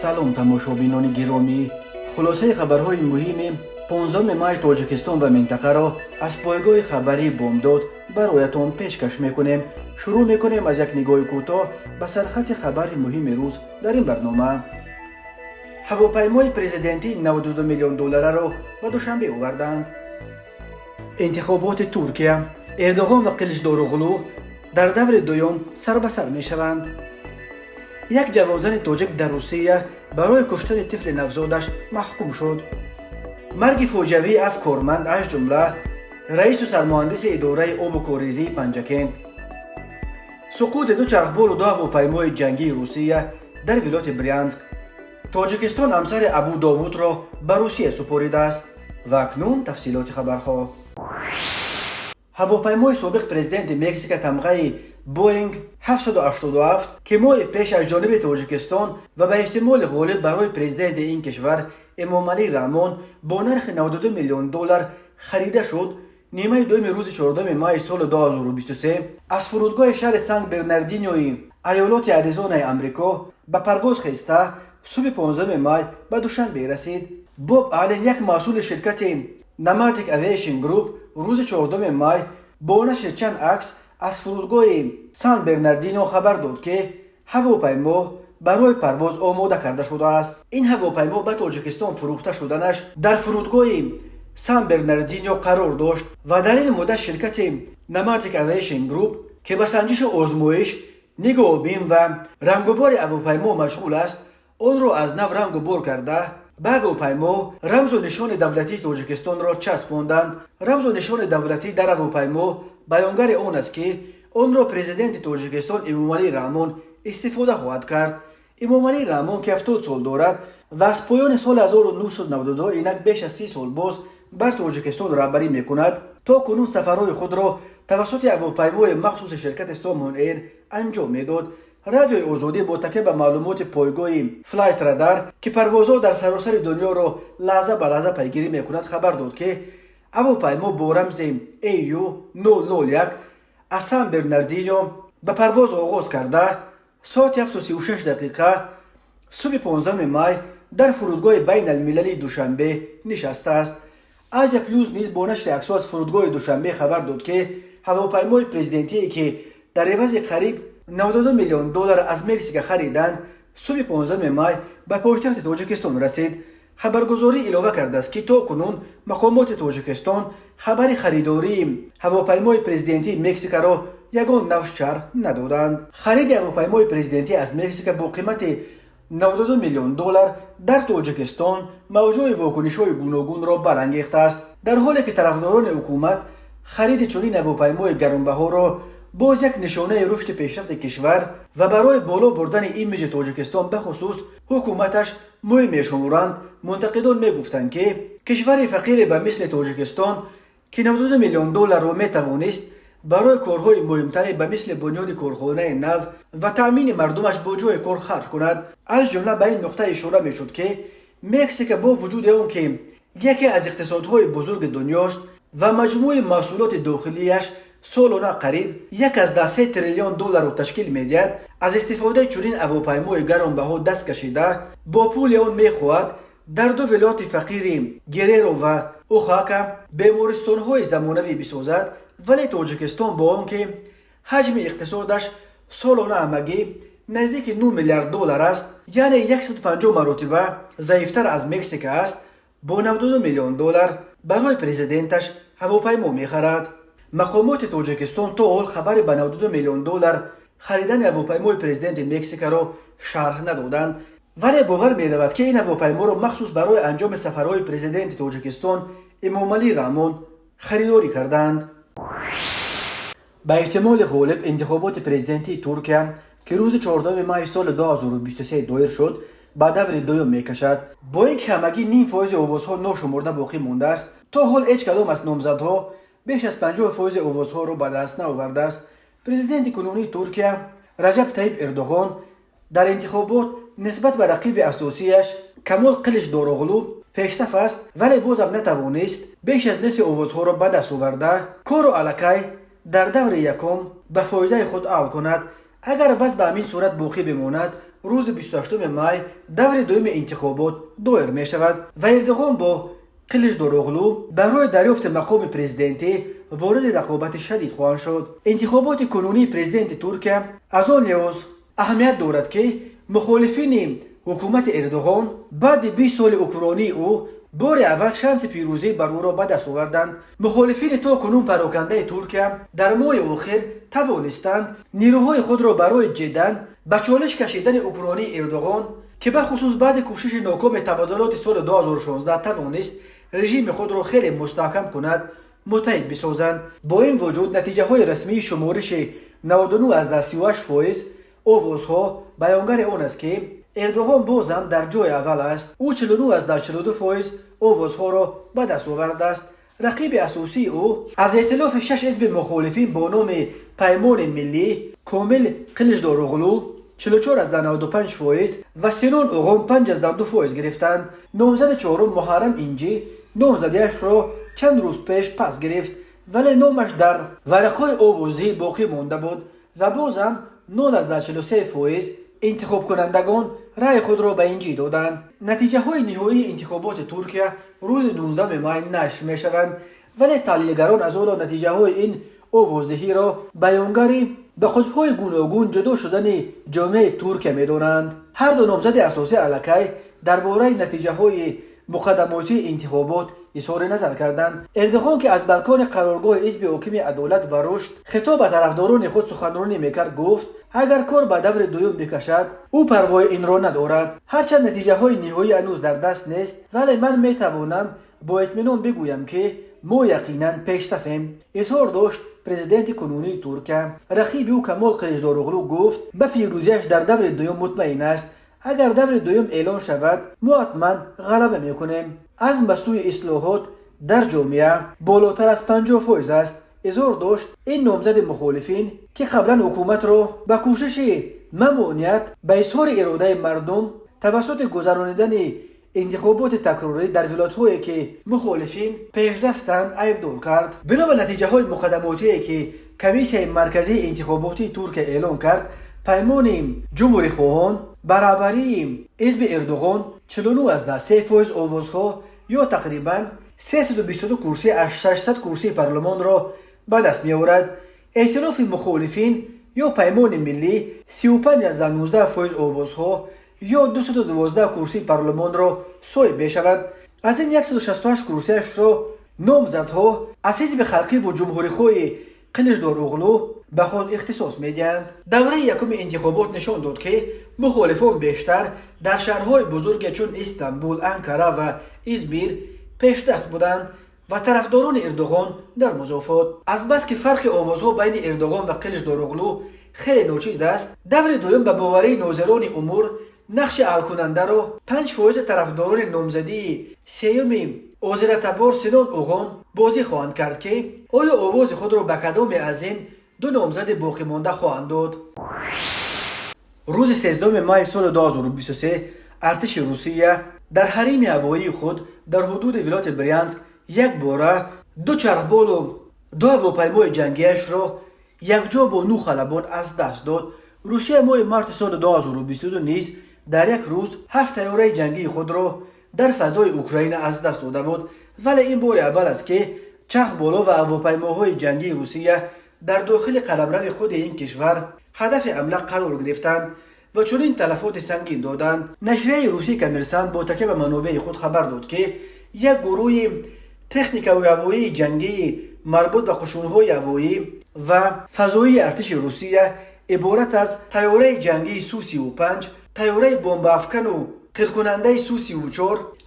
سلام تماشابینان گرامی، خلاصه خبرهای مهم 15 مای تاجیکستان و منطقه را از پایگاه خبری بامداد برایتان پیشکش میکنیم. شروع میکنیم از یک نگاه کوتاه به سرخط خبر مهم روز در این برنامه. هواپیمای پرزیدنتی 92 میلیون دلار را به دوشنبه آوردند. انتخابات ترکیه، اردوغان و قلیچداروغلو در دور دوم سر به سر میشوند. یک جوانزن تاجیک در روسیه برای کشتن طفل نوزادش محکوم شد. مرگ فوجوی افکارمند از جمله رئیس و سرمهندس اداره آب و کاریزی پنجکند. سقوط دو چرخبال و دو هواپیمای جنگی روسیه در ولایت بریانسک. تاجیکستان همسر ابو داوود را به روسیه سپرده است. و اکنون تفصیلات خبرها. هواپیمای سابق پرزیدنت مکزیک تمغه بوینگ 787 که ماه پیش از جانب تاجیکستان و به احتمال غالب برای پرزیدنت این کشور امامعلی رحمان با نرخ 92 میلیون دلار خریده شد، نیمه دوم روز 14 مای سال 2023 از فرودگاه شهر سن برناردینوی ایالات اریزونا امریکا به پرواز خسته صبح 15 مای به دوشنبه رسید. بوب آلن، یک مسئول شرکت نماتیک اویشن گروپ، روز 14 مای با نشر چند عکس از فرودگاه سان برناردینو خبر داد که هواپیما برای پرواز آماده کرده شده است. این هواپیما به تاجیکستان فروخته شدنش در فرودگاه سان برناردینو قرار داشت و در این مدت شرکت نماتیک اویشن گروپ که به سنجش آزمایش، نگاه بین و رنگ و بار هواپیما مشغول است، آن را از نو رنگ و بار کرده به هواپیما رمز و نشان دولتی تاجیکستان را چسباندند. رمز و نشان دولتی در هواپیما بیانگر آن است که آن را پرزیدنت تاجیکستان امامعلی رحمان استفاده خواهد کرد. امامعلی رحمان که 70 سال دارد و از پایان سال 1992 اینک بیش از 30 سال باز بر تاجیکستان رهبری میکند. تا کنون سفرهای خود را توسط هواپیمای مخصوص شرکت سامان ایر انجام میداد. رادیوی آزادی با تکیه به معلومات پایگاه فلایت رادار که پروازها در سراسر دنیا را لحظه به لحظه پیگیری میکند خبر داد که هواپیما با رمز AU001 از سان برناردینو به پرواز آغاز کرده ساعت 7:36 دقیقه صبح 15 مای در فرودگاه بین المللی دوشنبه نشسته است. آسیا پلوس نیز با نشر عکس‌ها از فرودگاه دوشنبه خبر داد که هواپیمای پرزیدنتی که در عوض قریب 92 میلیون دلار از مکزیک خریدند صبح 15 مای به پایتخت تاجیکستان رسید. خبرگزاری علاوه کرده است که تا کنون مقامات تاجیکستان خبر خریداری هواپیمای پرزیدنتی مکزیک را یگان نو شرح ندادند. خرید هواپیمای پرزیدنتی از مکزیک با قیمت 92 میلیون دلار در تاجیکستان موجب واکنش‌های گوناگون را برانگیخته است، در حالی که طرفداران حکومت خرید چنین هواپیمای گرانبها را باز یک نشانه رشد پیشرفت کشور و برای بالا بردن ایمیج تاجیکستان به خصوص حکومتش مهم می‌شمارند. منتقدان میگفتند که کشور فقیر به مثل تاجیکستان که 92 میلیون دلار را میتوانست برای کارهای مهمتری به مثل بنیاد کارخانه نو و تأمین مردمش با جای کار خرج کند. از جمله به این نقطه اشاره میشد که مکزیک با وجود آن که یکی از اقتصادهای بزرگ دنیاست و مجموع محصولات داخلیش سالانه قریب 1.3 تریلیون دلار را تشکیل می‌دهد، از استفاده چنین هواپیمای گرانبها دست کشیده با پول آن می‌خواهد در دو ولایت فقیر گریرو و اوخاکا بیمارستان‌های زمانوی بسازد. ولی تاجیکستان با آنکه حجم اقتصادش سالانه همگی نزدیک 9 میلیارد دلار است، یعنی 150 مرتبه ضعیفتر از مکزیک است، با 92 میلیون دلار برای پرزیدنتش هواپیما می‌خرد. مقامات تاجیکستان تا حال خبر به 92 میلیون دلار خریدن هواپیمای پرزیدنت مکزیک را شرح ندادند، ولی باور می‌رود که این هواپیما را مخصوص برای انجام سفرهای پرزیدنت تاجیکستان امامعلی رحمان خریداری کردند. به احتمال غالب انتخابات پرزیدنتی ترکیه که روز 14 مای سال 2023 دایر شد به دور دوم میکشد. با اینکه همگی نیم فایز آوازها ناشمرده باقی مانده است، تا حال هیچ کدام از نامزدها بیش از 50% آوازها را به دست نیاورده است. پرزیدنت کنونی ترکیه رجب طیب اردوغان در انتخابات نسبت به رقیب اساسیش کمال قلیچداروغلو پیشرفت است، ولی باز هم نتوانست بیش از نصف آوازها را به دست آورده کار و الکی در دور یکم به فایده خود حل کند. اگر وضع به همین صورت باقی بماند، روز 28 مای دور دوم انتخابات دایر می شود و اردوغان با قلیچداروغلو برای دریافت مقام پرزیدنتی وارد رقابت شدید خواهند شد. انتخابات کنونی پرزیدنت ترکیه از آن لحاظ اهمیت دارد که مخالفین حکومت اردوغان بعد 20 سال حکمرانی او بار اول شانس پیروزی بر او را به دست آوردند. مخالفین تا کنون پراکنده ترکیه در ماه اخیر توانستند نیروهای خود را برای جدن به چالش کشیدن حکمرانی اردوغان که به خصوص بعد کوشش ناکام تبادلات سال 2016 توانست رژیم خود را خیلی مستحکم کند متحد بسازند. با این وجود نتیجه های رسمی شمارش 99.38% آوازها بیانگر آن است که اردوغان بازم در جای اول است. او 49.42% آوازها را به دست آورده است. رقیب اساسی او از ائتلاف 6 حزب مخالفین با نام پیمان ملی کامل قلیچداروغلو 44.95% و سینان اوغان 5.2% گرفتند. نامزد چهارم محرم اینجی نامزدیش را چند روز پیش پس گرفت ولی نامش در ورقهای آوازی باقی مانده بود و بازم 0.43% انتخاب کنندگان رای خود را به اینجی دادند. نتیجه های نهایی انتخابات ترکیه روز 19 مای نشر می شوند ولی تحلیلگران از آن نتیجه های این آوازدهی را بیانگری به قطب‌های گوناگون جدا شدن جامعه ترکیه می دانند. هر دو نامزد اساسی الکی درباره نتیجه های مقدماتی انتخابات اظهار نظر کردند. اردوغان که از بالکن قرارگاه حزب حاکم عدالت و رشد خطاب به طرفداران خود سخنرانی میکرد گفت اگر کار به دور دوم بکشد او پروای این را ندارد. هرچند نتیجه های نهایی هنوز در دست نیست ولی من میتوانم با اطمینان بگویم که ما یقینا پیشرفتیم. اظهار داشت پرزیدنت کنونی ترکیه. رقیب او کمال قلیچداروغلو گفت به پیروزیش در دور دوم مطمئن است. اگر دور دوم اعلان شود ما حتما غلبه میکنیم. از مسئول اصلاحات در جامعه بالاتر از 50% است. اظهار داشت این نامزد مخالفین که قبلا حکومت را به کوشش ممانعت به اظهار اراده مردم توسط گذرانیدن انتخابات تکراری در ولایت‌هایی که مخالفین پیشدستند ایبدار کرد. بنا به نتیجه های مقدماتی که کمیسیون مرکزی انتخاباتی ترکیه اعلان کرد پیمان جمهوری خواهان برابری حزب اردوغان 49.3% آوازها یا تقریبا 322 کرسی از 600 کرسی پارلمان را به دست می آورد. ائتلاف مخالفین یا پیمان ملی 35.19% آوازها یا 212 کرسی پارلمان را صاحب می شود. از این 168 کرسیش را نامزدها از حزب خلقی و جمهوری خواه قلیچداروغلو به خود اختصاص میدهند. دوره یکم انتخابات نشان داد که مخالفان بیشتر در شهرهای بزرگ چون استانبول، انکره و ازمیر پیشدست بودند و طرفداران اردوغان در مضافات. از بس که فرق آوازها بین اردوغان و قلیچداروغلو خیلی ناچیز است، دور دوم به باوری ناظران امور نقش حل کننده را 5% طرفداران نامزدی سیوم آذرتبار سینان اوغان بازی خواهند کرد که آیا آواز خود را به کدام از این دو نامزد باقی مانده خواهند داد. روز 13 مای سال 2023 ارتش روسیه در حریم هوایی خود در حدود ولایت بریانسک یک باره دو چرخبال و دو هواپیمای جنگیش را یکجا با 9 خلبان از دست داد. روسیه ماه مارس سال 2022 نیز در یک روز 7 طیاره جنگی خود را در فضای اوکراین از دست داده بود ولی این بار اول است که چرخبالا و هواپیماهای جنگی روسیه در داخل قلمرو خود این کشور هدف حمله قرار گرفتند و چنین تلفات سنگین دادند. نشریه روسی کمرسانت با تکیه به منابع خود خبر داد که یک گروه تکنیک هوایی جنگی مربوط به قشون‌های هوایی و فضایی ارتش روسیه عبارت از طیاره جنگی سو-35، طیاره بمب افکن و قیرکننده سو-34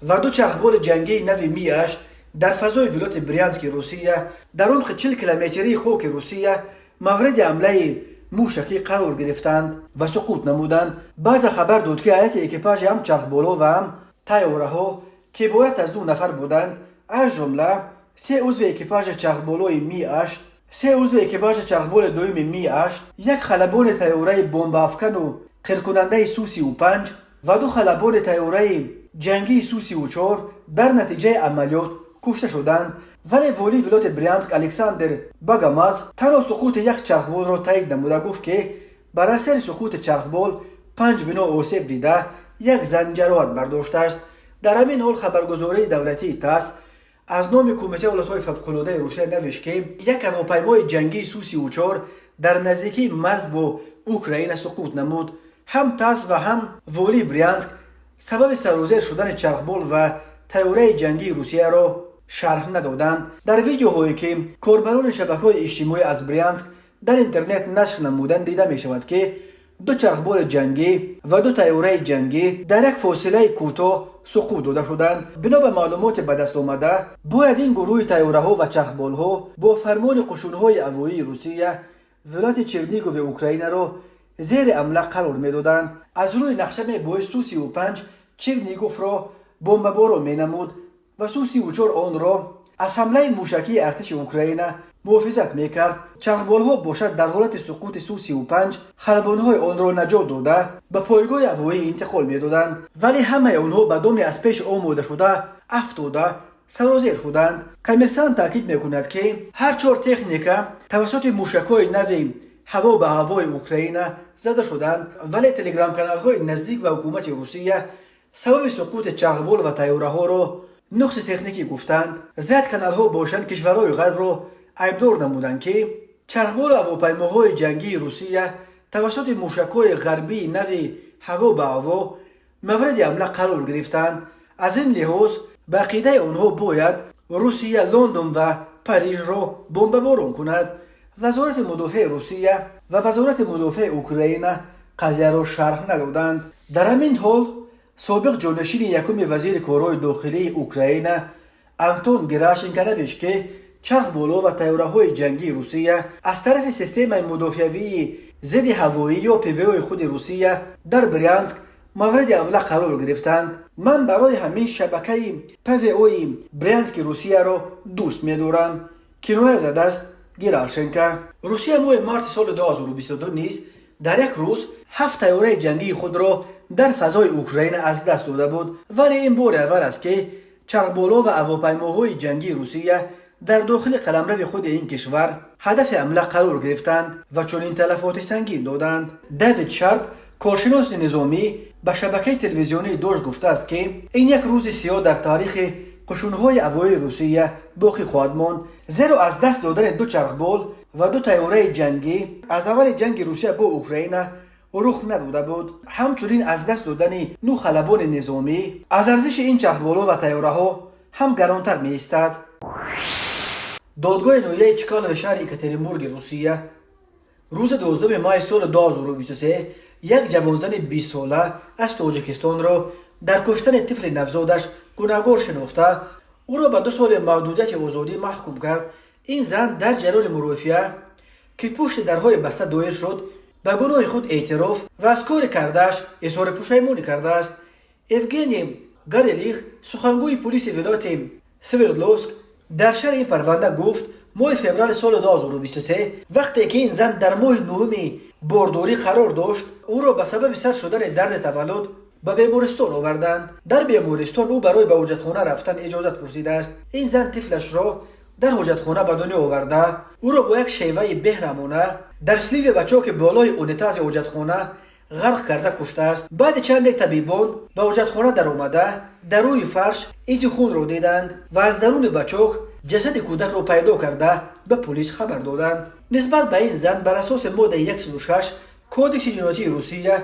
و دو چرخبال جنگی نو می-8 در فضای ولایت بریانسک روسیه در عمق 40 کیلومتری خاک روسیه مورد حمله موشکی قرار گرفتند و سقوط نمودند. بعض خبر داد که هیئت اکیپاژ هم چرخبالا و هم طیاره ها که عبارت از 2 نفر بودند از جمله 3 عضو اکیپاژ چرخبالای می-8، 3 عضو اکیپاژ چرخبال دوم می-8، یک خلبان طیاره بمب افکن و قیرکننده سو-35 و 2 خلبان طیاره جنگی سو-34 در نتیجه عملیات کشته شدند. ولی والی ولایت بریانسک الکساندر باگاماز تنها سقوط یک چرخبال را تایید نموده گفت که بر اثر سقوط چرخبال 5 بنا آسیب دیده یک زن جراحت برداشته است. در همین حال خبرگزاری دولتی تاس از نام کمیته حالتهای فوق‌العاده روسیه نوشت که یک هواپیمای جنگی سو-34 در نزدیکی مرز با اوکراین سقوط نمود. هم تاس و هم ولی برینسک سبب سرازیر شدن چرخبال و طیاره جنگی روسیه را شرح ندادند. در ویدیوهایی که کاربران شبکه‌های اجتماعی از برینسک در اینترنت نشر نمودند دیده می شود که 2 چرخبال جنگی و 2 طیاره جنگی در یک فاصله کوتاه سقوط داده شدند. بنا به معلومات به دست آمده باید این گروه طیاره ها و چرخبال ها با فرمان قشون‌های هوایی روسیه ولایت چرنیگوف اوکراین را زیر حمله قرار می‌دادند. از روی نقشه می‌بایست سو-35 چرنیگوف را بمباران می‌نمود و سو-34 آن را از حمله موشکی ارتش اوکراین محافظت میکرد. چرخبال‌ها باشد در حالت سقوط سو-35 خلبان‌های آن را نجات داده به پایگاه هوایی انتقال می‌دادند، ولی همه آنها به دام از پیش آماده شده افتاده سرازیر شدند. کمیرسان تاکید می‌کند که هر 4 تکنیک توسط موشک‌های نوی هوا به هوای اوکراین زده شدند، ولی تلگرام کانال‌های نزدیک و حکومت روسیه سبب سقوط چرخبال و طیاره‌ها را نقص تکنیکی گفتند. زیاد کانال‌ها باشند کشورهای غرب را عیبدار نمودند که چرخبال هواپیماهای جنگی روسیه توسط موشک‌های غربی نوی هوا به هوا مورد حمله قرار گرفتند. از این لحاظ به عقیده آنها باید روسیه لندن و پاریس را بمباران کند. وزارت مدافع روسیه و وزارت مدافع اوکراین قضیه را شرح ندادند. در همین حال سابق جانشین یکم وزیر کارهای داخلی اوکراین انتون گراشنکو نوشت که چرخبال‌ها و طیاره‌های جنگی روسیه از طرف سیستم مدافعی ضد هوایی یا پی‌وی خود روسیه در برینسک مورد حمله قرار گرفتند. من برای همین شبکه پی‌وی برینسک روسیه را دوست می‌دارم. کنایه زده است گراشنکو. روسیه ماه مارس سال 2022 نیز در یک روز 7 طیاره جنگی خود را در فضای اوکراین از دست داده بود، ولی این بار اول است که چرخبال‌ها و هواپیماهای جنگی روسیه در داخل قلمرو خود این کشور هدف حمله قرار گرفتند و چنین تلفات سنگین دادند. دیوید شارپ کارشناس نظامی به شبکه تلویزیونی دوش گفته است که این یک روز سیاه در تاریخ قشون‌های هوایی روسیه باقی خواهد ماند، زیرا از دست دادن 2 چرخبال و 2 طیاره جنگی از اول جنگ روسیه با اوکراین رخ نداده بود. همچنین از دست دادن 9 خلبان نظامی از ارزش این چرخبال‌ها و طیاره‌ها هم گرانتر می‌ایستد. دادگاه نهایی چکال و شهر یکاترینبورگ روسیه روز 12 ماه سال 2023 یک جوانزن 20 ساله از تاجیکستان را در کشتن طفل نوزادش گناهکار شناخته او را به 2 سال محدودیت آزادی محکوم کرد. این زن در جریان مرافعه که پشت درهای بسته دایر شد به گناه خود اعتراف و از کار کرده‌اش اظهار پشیمانی کرده است. اوگنی گاریلیخ سخنگوی پلیس ولایت سوردلوفسک در شرح این پرونده گفت ماه فوریه سال 2023 وقتی که این زن در ماه نهم بارداری قرار داشت او را به سبب سر شدن درد تولد به بیمارستان آوردند. در بیمارستان او برای به حاجتخانه رفتن اجازت پرسیده است. این زن طفلش را در حاجتخانه به دنیا آورده او را با یک شیوه بهرمانه در سلیو بچاک بالای اونیتاز حاجتخانه غرق کرده کشته است. بعد چند طبیبان به حاجتخانه در آمده در روی فرش ایز خون را دیدند و از درون بچاک جسد کودک را پیدا کرده به پلیس خبر دادند. نسبت به این زن بر اساس ماده 106 کودکس جنایتی روسیه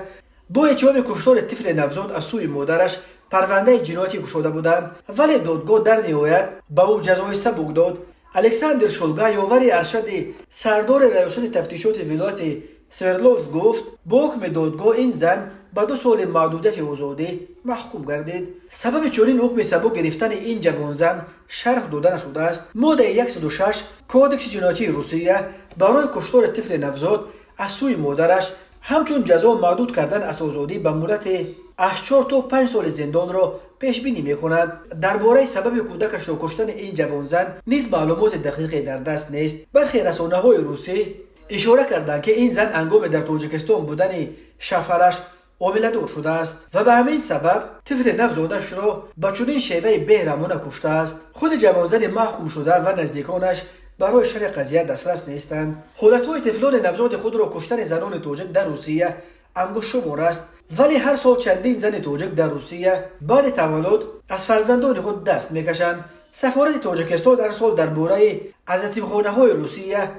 با اتهام کشتار طفل نوزاد از سوی مادرش پرونده جنایتی گشوده بودند، ولی دادگاه در نهایت به او جزای سبک داد. الکساندر شولگا یاور ارشد سردار ریاست تفتیشات ولایت سوردلوفسک گفت با حکم دادگاه این زن به 2 سال محدودیت آزادی محکوم گردید. سبب چنین حکم سبک گرفتن این جوانزن شرح داده نشده است. ماده 106 کودکس جنایتی روسیه برای کشتار طفل نوزاد از سوی مادرش همچون جزا محدود کردن از آزادی به مدت از 4 تا 5 سال زندان را پیش بینی می‌کند. درباره سبب کودکش را کشتن این جوانزن نیز معلومات دقیقی در دست نیست. برخی رسانه‌های روسی اشاره کردند که این زن هنگام در تاجیکستان بودن شوهرش حامله‌دار شده است و به همین سبب طفل نوزادش را به چنین شیوه بهرمانه کشته است. خود جوانزن محکوم شده و نزدیکانش برای شرح قضیه دسترس نیستند. حالتهای طفلان نوزاد خود را کشتن زنان تاجیک در روسیه انگشت شمار است. ولی هر سال چندین زن تاجیک در روسیه بعد تولد از فرزندان خود دست میکشند. سفارت تاجیکستان در سال درباره از یتیمخانه‌های روسیه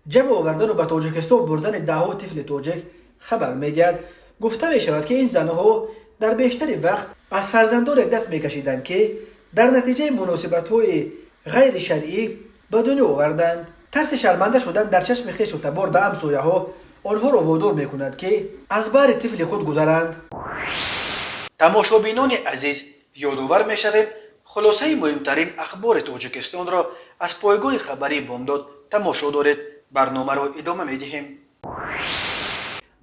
جمع آوردن و به تاجیکستان بردن دهها طفل تاجیک خبر میدهد. گفته می شود که این زنها در بیشتر وقت از فرزندان دست میکشیدند که در نتیجه مناسبت‌های غیر شرعی به دنیا آوردند. ترس شرمنده شدن در چشم خویش و تبار و همسایه‌ها آنها را وادار میکند که از بر طفل خود گذرند. تماشابینان عزیز، یادآور میشویم خلاصه مهمترین اخبار تاجیکستان را از پایگاه خبری بامداد تماشا دارید. برنامه را ادامه میدهیم.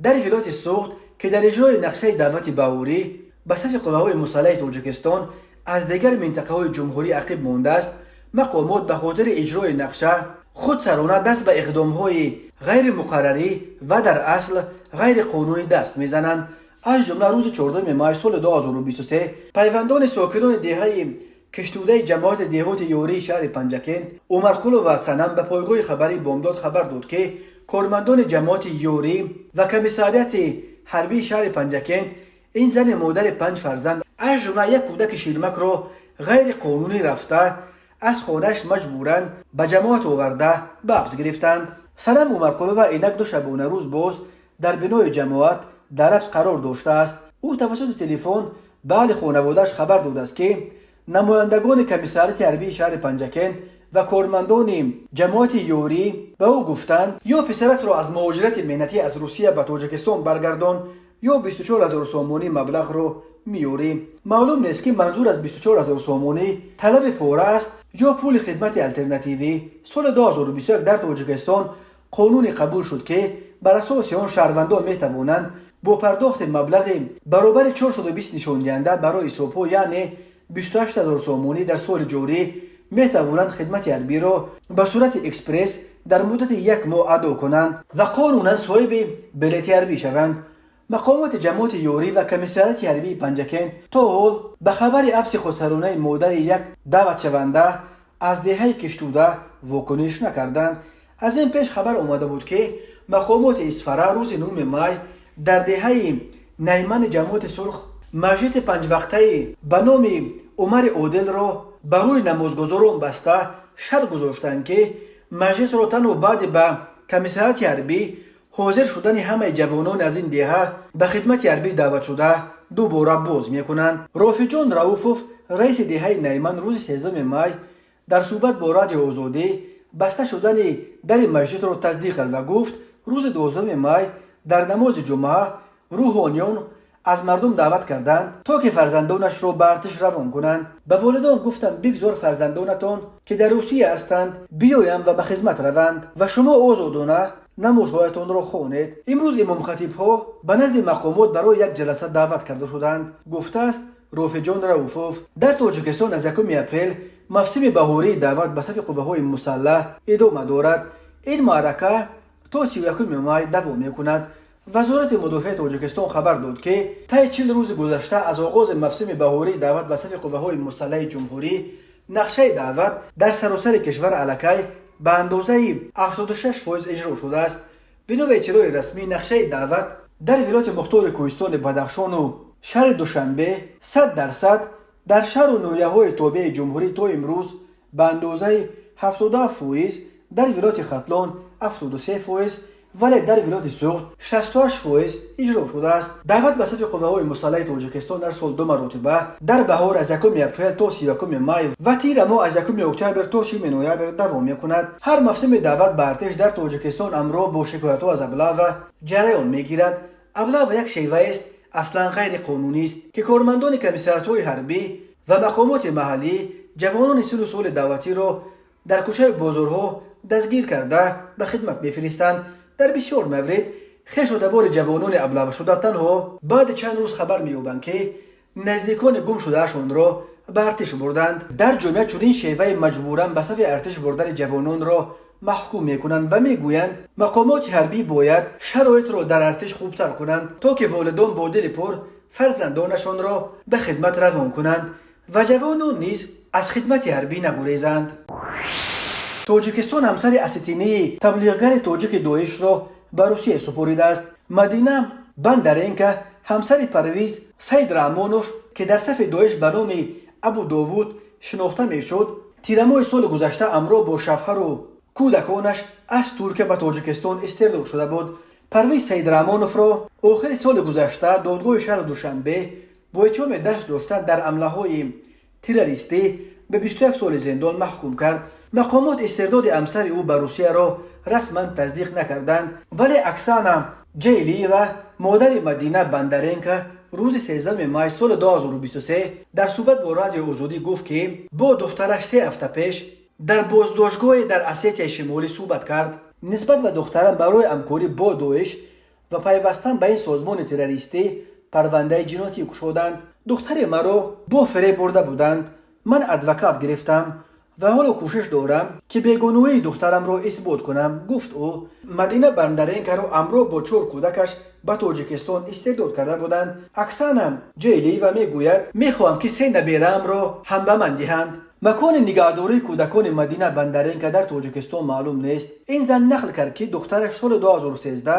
در ولایت سوخت که در اجرای نقشه دعوت بهاری به صف قوه‌های مسلح تاجیکستان از دیگر منطقه‌های جمهوری عقب مانده است، مقامات به خاطر اجرای نقشه خود سرانه دست به اقدام‌های غیر مقرری و در اصل غیر قانونی دست میزنند. از جمله روز 14 مای سال 2023 پیوندان ساکنان دهه کشتوده جماعت دهات یاری شهر پنجکند عمرقلو و سنم به پایگاه خبری بامداد خبر داد که کارمندان جماعت یاری و کمیساریات حربی شهر پنجکند این زن مادر 5 فرزند از جمله یک کودک شیرمک را غیر قانونی رفته از خانه‌اش مجبوراً به جماعت آورده به حبس گرفتند. سنم عمرقلو و اینک دو شبانه روز باز در بنای جماعت در حبس قرار داشته است. او توسط تلفن به اهل خانواده‌اش خبر داده است که نمایندگان کمیساریات حربی شهر پنجکند و کارمندان جماعت یاری به او گفتند یا پسرت را از مهاجرت مهنتی از روسیه به تاجیکستان برگردان یا 24000 سومانی مبلغ را میاریم. معلوم نیست که منظور از 24000 سومانی طلب پاره است یا پول خدمت الترناتیوی. سال 2021 در تاجیکستان قانونی قبول شد که بر اساس آن شهروندان میتوانند با پرداخت مبلغ برابر 420 نشان دهنده برای سوپو یعنی 28000 سومانی در سال جاری میتوانند خدمت حربی را به صورت اکسپرس در مدت 1 ماه ادا کنند و قانونا صاحب بلیط حربی شوند. مقامات جماعت یاری و کمیساریات حربی پنجکند تا حال به خبر حبس خودسرانه مادر یک دعوت شونده از دهه کشتوده واکنش نکردند. از این پیش خبر آمده بود که مقامات اصفهان روز 9 مای در دهه نیمن جماعت سرخ مسجد 5 وقته به نام عمر عادل را برای نمازگزاران بسته شرط گذاشتند که مسجد را تنها بعد به کمیساریات حربی حاضر شدن همه جوانان از این دهه به خدمت حربی دعوت شده دوباره باز میکنند. رافی جان رؤوفوف رئیس دهه نیمن روز 13 مای در صحبت با رادیو آزادی بسته شدن در مسجد را تصدیق کرد و گفت روز 12 مای در نماز جمعه روحانیان از مردم دعوت کردند تا که فرزندانش را به ارتش روان کنند. به والدان گفتم بگذار فرزندانتان که در روسیه هستند بیایند و به خدمت روند و شما آزادانه نمازهایتان را خوانید. امروز امام خطیب ها به نزد مقامات برای یک جلسه دعوت کرده شدند، گفته است رافی جان رؤوفوف. در تاجیکستان از 1 اپریل موسم بهاری دعوت به صف قوه‌های مسلح ادامه دارد. این معرکه تا 31 مای دوام می‌کند. وزارت مدافع تاجیکستان خبر داد که طی 40 روز گذشته از آغاز موسم بهاری دعوت به صف قوه‌های مسلح جمهوری نقشه دعوت در سراسر کشور الکی به اندازه 76% اجرا شده است. بنا به اطلاع رسمی نقشه دعوت در ولایت مختار کوهستان بدخشان و شهر دوشنبه 100% در شهر و ناحیه‌های تابع جمهوری تا امروز به اندازه 77%، در ولایت ختلان 73%، ولی در ولایت سوخت 68% اجرا شده است. دعوت به صف قوه‌های مسلح تاجیکستان در سال 2 مرتبه در بهار از 1 اپریل تا 31 مای و تیر ماه از 1 اکتبر تا 30 نوامبر دوام می‌کند. هر موسم دعوت به ارتش در تاجیکستان همراه با شکایت‌ها از ابله جریان می‌گیرد. ابله یک شیوه است اصلا غیر قانونی است که کارمندان کمیساریات‌های حربی و مقامات محلی جوانان سن و سال دعوتی را در کوچه بازارها دستگیر کرده به خدمت می‌فرستند. در بسیار موارد خویش و دبار جوانان ابله شده تنها بعد چند روز خبر می‌یابند که نزدیکان گم شدهشان را به ارتش بردند. در جامعه چنین شیوه مجبوراً به صف ارتش بردن جوانان را محکوم می‌کنند و می‌گویند مقامات حربی باید شرایط را در ارتش خوبتر کنند تا که والدان با دل پر فرزندانشان را به خدمت روان کنند و جوانان نیز از خدمت حربی نگریزند. تاجیکستان همسر اسیتینی تبلیغگر تاجیک داعش را به روسیه سپرده است. مدینه بند در این که همسر پرویز سید رحمانوف که در صف داعش به نام ابو داوود شناخته میشد، تیرماه سال گذشته امرو با شوهر و کودکانش از ترکیه به تاجیکستان استرداد شده بود. پرویز سید رحمانوف را آخر سال گذشته دادگاه شهر دوشنبه با اتهام دست داشتن در حمله‌های تروریستی به 21 سال زندان محکوم کرد. مقامات استرداد همسر او به روسیه را رسما تصدیق نکردند، ولی اکسانا جیلی و مادر مدینه بندرینکا روز 13 مای سال 2023 در صحبت با رادیو آزادی گفت که با دخترش 3 هفته پیش در بازداشتگاه در اسیتیای شمالی صحبت کرد. نسبت به دخترم برای همکاری با داعش و پیوستن به این سازمان تروریستی پرونده جنایتی گشودند. دختر مرا با فریب برده بودند. من ادوکات گرفتم و حالا کوشش دارم که بیگناهی دخترم را اثبات کنم، گفت او. مدینه بندرینکا را امرو با 4 کودکش به تاجیکستان استرداد کرده بودند. اکسانا جیلی و میگوید میخواهم که 3 نبیرم را هم به من دهند. مکان نگهداری کودکان مدینه بندرینکا در تاجیکستان معلوم نیست. این زن نقل کرد که دخترش سال 2013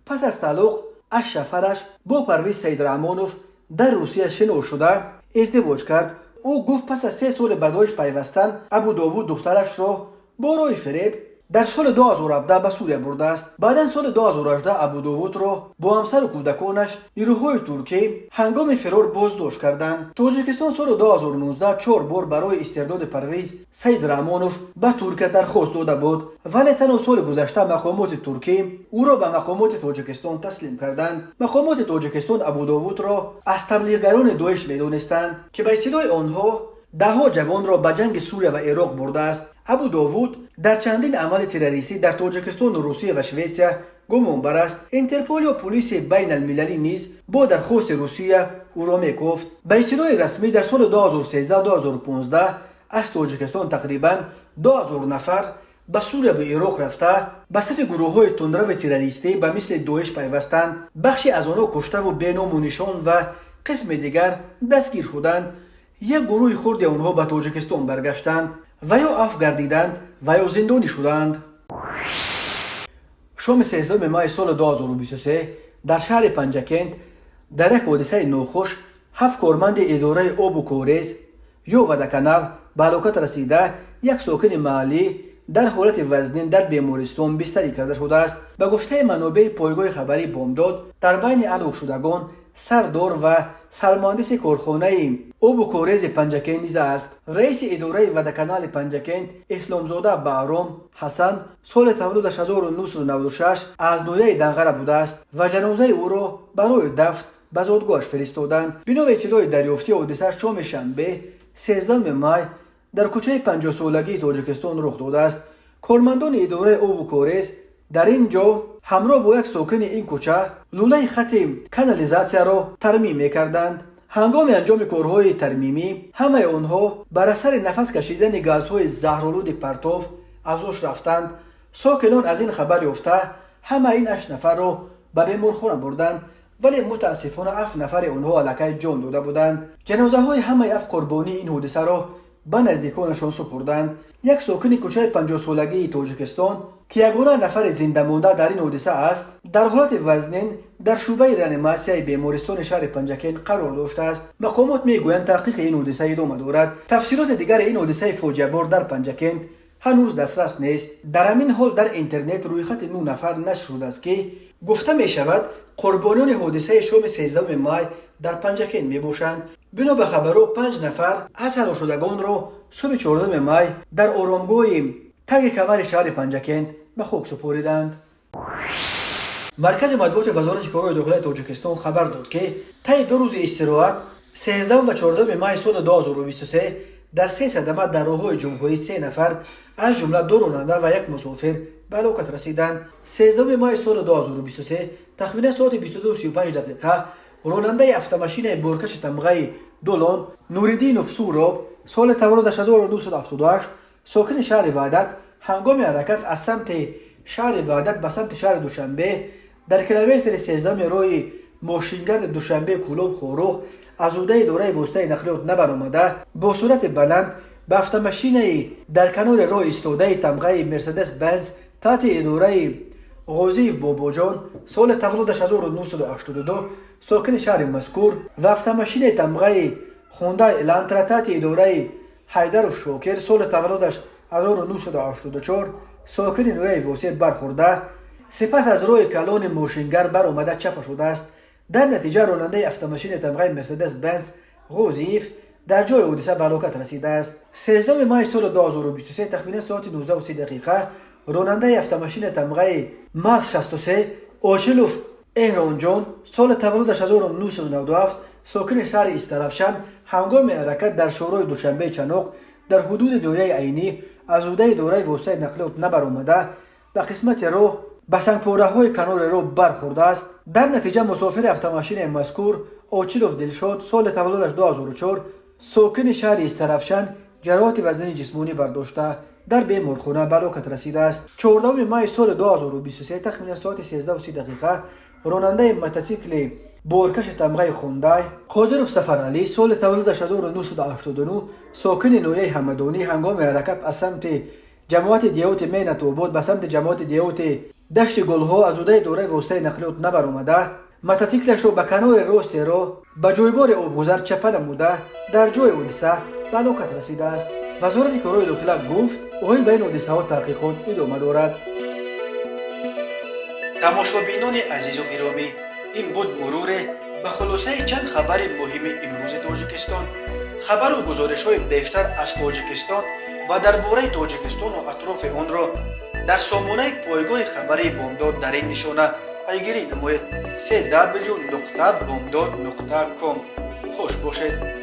پس از طلاق از شوهرش با پرویز سید رحمانوف در روسیه شناخته شده ازدواج کرد. او گفت پس از 3 سال به داعش پیوستن ابو داوود دخترش را با رای فریب در سال 2017 به سوریه برده است. بعدا سال 2018 ابو داوود را با همسر و کودکانش نیروهای ترکی هنگام فرار بازداشت کردند. تاجیکستان سال 2019 4 بار برای استرداد پرویز سید رحمانوف به ترکیه درخواست داده بود، ولی تنها سال گذشته مقامات ترکی او را به مقامات تاجیکستان تسلیم کردند. مقامات تاجیکستان ابو داوود را از تبلیغگران داعش می‌دانستند که به اصطلاح آنها 10 جوان را به جنگ سوریه و عراق برده است. ابو داوود در چندین عمل تروریستی در تاجیکستان و روسیه و شویتزر گمانبر است. اینترپول و پلیس بین المللی نیز با درخواست روسیه او را میگفت. به اطلاع رسمی در سال 2013-2015 از تاجیکستان تقریبا 2000 نفر به سوریه و عراق رفته به صف گروه‌های تندرو تروریستی به مثل داعش پیوستند. بخشی از آنها کشته و بینام و نشان و قسم دیگر دستگیر شدند. یک گروه خردی آنها به تاجیکستان برگشتند و یا عفو گردیدند و یا زندانی شدند. شام 13 مای سال 2023 در شهر پنجکند در یک حادثه ناخوش 7 کارمند اداره آب و کاریز یا ودکانال به هلاکت رسیده. یک ساکن محلی در حالت وزنین در بیمارستان بستری کرده شده است. به گفته منابع پایگاه خبری بامداد در بین هلاک شدگان سردار و سرمهندس کارخانه آب و کاریز پنجکند نیز است. رئیس اداره ودکانال پنجکند اسلامزاده بهرام حسن سال تولدش 1996 از نویه دنقره بوده است و جنازه او را برای دفن به زادگاهش فرستادند. بنا به اطلاع دریافتی حادثه شام شنبه 13 مای در کوچه 50 سالگی تاجیکستان رخ داده است. کارمندان اداره آب و کاریز در اینجا همراه با یک ساکن این کوچه لوله خط کانالیزاسیا را ترمیم می‌کردند. هنگام انجام کارهای ترمیمی همه آنها بر اثر نفس کشیدن گازهای زهرآلود پرتو از هوش رفتند. ساکنان از این خبر یافته همه این 8 نفر را به بیمارخانه بردند، ولی متاسفانه 7 نفر آنها الکی جان داده بودند. جنازه‌های همه 7 قربانی این حادثه را به نزدیکانشان سپردند. یک ساکن کوچه 50 سالگی تاجیکستان که یگانه نفر زنده مانده در این حادثه است در حالت وزنین در شعبه رانیماسیای بیمارستان شهر پنجکند قرار داشته است. مقامات میگویند تحقیق این حادثه ادامه دارد. تفسیرات دیگر این حادثه فاجعه بار در پنجکند هنوز دسترس نیست. در همین حال در اینترنت رویخط 9 نفر نشر شده است که گفته می شود قربانیان حادثه شام 13 مای در پنجکند می باشند. بنا به خبرها 5 نفر از هلاک شدگان را صبح 14 مای در آرامگاه تگ کمر شهر پنجکند به خاک سپردند. مرکز مطبوعات وزارت کارهای داخلی تاجیکستان خبر داد که طی 2 روز استراحت 13 و 14 مای سال 2023 در 3 صدمه در راههای جمهوری 3 نفر از جمله 2 راننده و 1 مسافر به هلاکت رسیدند. 13 مای سال 2023 تخمین ساعت 22:35 راننده افت-ماشین بارکش تمغه دولان نوریدینوف سوراب سال تولدش 1978 ساکن شهر وحدت هنگام حرکت از سمت شهر وحدت به سمت شهر دوشنبه در کیلومتر 13 راه ماشینگرد دوشنبه کلوب خوروغ از عهده اداره واسطه نقلیات نبرآمده با سرعت بلند به افت-ماشین در کنار راه ایستاده تمغه مرسدس بنز تحت اداره غازیف باباجان سال تولدش 1982 ساکن شهر مذکور و автомашین تمغه خوندای لانتراتات اداره حیدر شوکر سال تولدش 1984 ساکن نوی وسیع برخورده سپس از روی کلون موشنگر بر اومده چپ شده است. در نتیجه راننده автомашین تمغه مرسدس بنز غوزیف در جای حادثه به هلاکت رسیده است. 13 ماه سال 2023 تخمین ساعت 19:30 راننده автомашین تمغه ماز 63 اوشلوف اهران جان سال تولدش 1997 ساکن شهر استرافشان هنگام حرکت در شورای دوشنبه چنوق در حدود دویه عینی از عهده دوره واسطه نقلیات نبرآمده به قسمت رو به سنگپاره های کنار رو برخورده است. در نتیجه مسافر автомашین مذکور اوچلوف دلشاد سال تولدش 2004 ساکن شهر استرافشان جراحت وزنی جسمانی برداشته در بیمارخانه به هلاکت رسیده است. 14 ماه سال 2023 تخمین ساعت 13:30 راننده موتورسیکل بورکش تمغه خوندای قادرов سفرعلی سال تولدش 1989 ساکن نویه همدانی هنگام حرکت از سمت جماعت دیوت مینت آباد به سمت جماعت دیوت دشت گلها از عهده دوره واسطه نقلیات نبرآمده موتورسیکلش را به کنار راست رو به جویبار آبگذر چپه نموده در جای حادثه به هلاکت رسیده است. وزارت کارهای داخله گفت اوی به این حادثه ها تحقیقات ادامه دارد. تماشابینان عزیز و گرامی، این بود مرور به خلاصه چند خبر مهم امروز تاجیکستان. خبر و گزارش های بیشتر از تاجیکستان و درباره تاجیکستان و اطراف آن را در سامانه پایگاه خبری بامداد در این نشانه پیگیری نمایید: www.bamdad.com. خوش باشید.